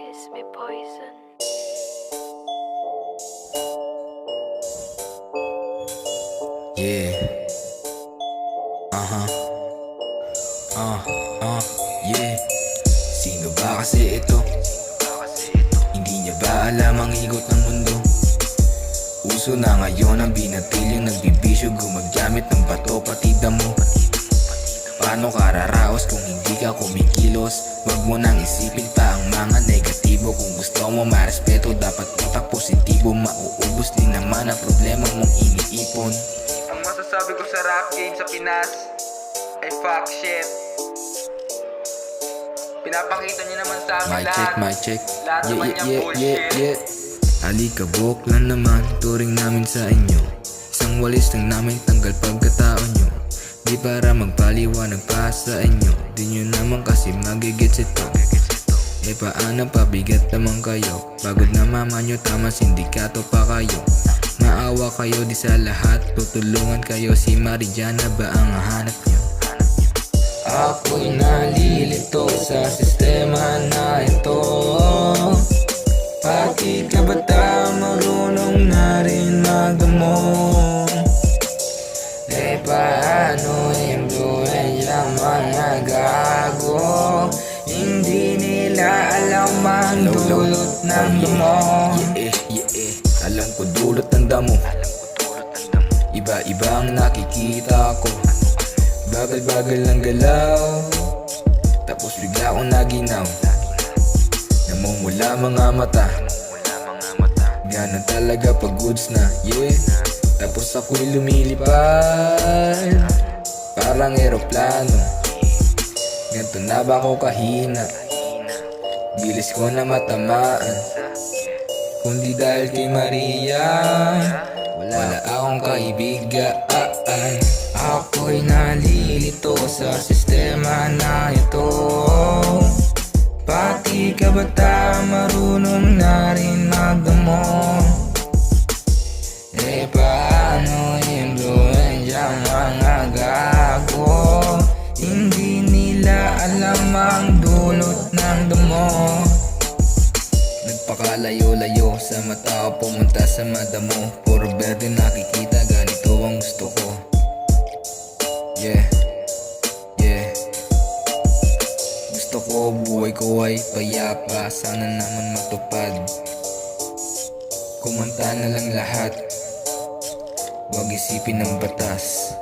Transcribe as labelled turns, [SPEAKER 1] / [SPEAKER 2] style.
[SPEAKER 1] Kiss me poison.
[SPEAKER 2] Yeah. Yeah. Sino ba kasi ito? Hindi niya ba alam ang ikot ng mundo? Uso na ngayon ang binatilyong nagbibisyo, gumagamit ng bato pati damo. Paano ka raraos kung hindi ka kumikilos? Wag mo nang isipin pa ang mga negatibo. Kung gusto mo marespeto, dapat utak positibo. Mauubos din naman ang problema mong iniipon.
[SPEAKER 3] Ang masasabi ko sa rap game sa Pinas ay fuck shit. Pinapakita niyo naman sa amin lahat.
[SPEAKER 2] Mic check.
[SPEAKER 3] Lahat naman niyang bullshit.
[SPEAKER 2] Alikabok lang naman, turing namin sa inyo. Isang walis lang namin tanggal pagkatao nyo. Di para magpaliwanag pa sa inyo, di nyo naman kasi magigits ito. E paano pabigat naman kayo? Pagod na mama nyo, tama sindikato pa kayo. Maawa kayo di sa lahat, tutulungan kayo. Si Mariana ba ang hanap nyo? Ako'y nalilito sa sistema na ito. Bakit ka ba marunong na rin magdamo? Eh paano impluensya mga gago? Hindi nila alam ang dulot ng damo. Alam ko dulot ng damo. Iba-iba ang nakikita ko. Bagal-bagal ng galaw, tapos bigla akong naginaw. Namumula mga mata, ganon talaga pag goods na, yeah. Tapos ako'y lumilipad, parang eroplano. Ganto na ba ako kahina? Bilis ko na matamaan. Kundi dahil kay Maria, wala akong kaibigan. Ako'y nalilito sa sistema na ito. Pati ka ba marunong na rin magdamo? Eh paano impluensya mga gago? Hindi nila alam ang dulot ng damo. Nagpakalayo-layo sa mata ko, pumunta sa madamo. Puro berde nakikita, ganito ang gusto ko. Yeah. Gusto ko buhay ko ay payapa, sana naman matupad. Kumanta na lang lahat, wag isipin ng batas.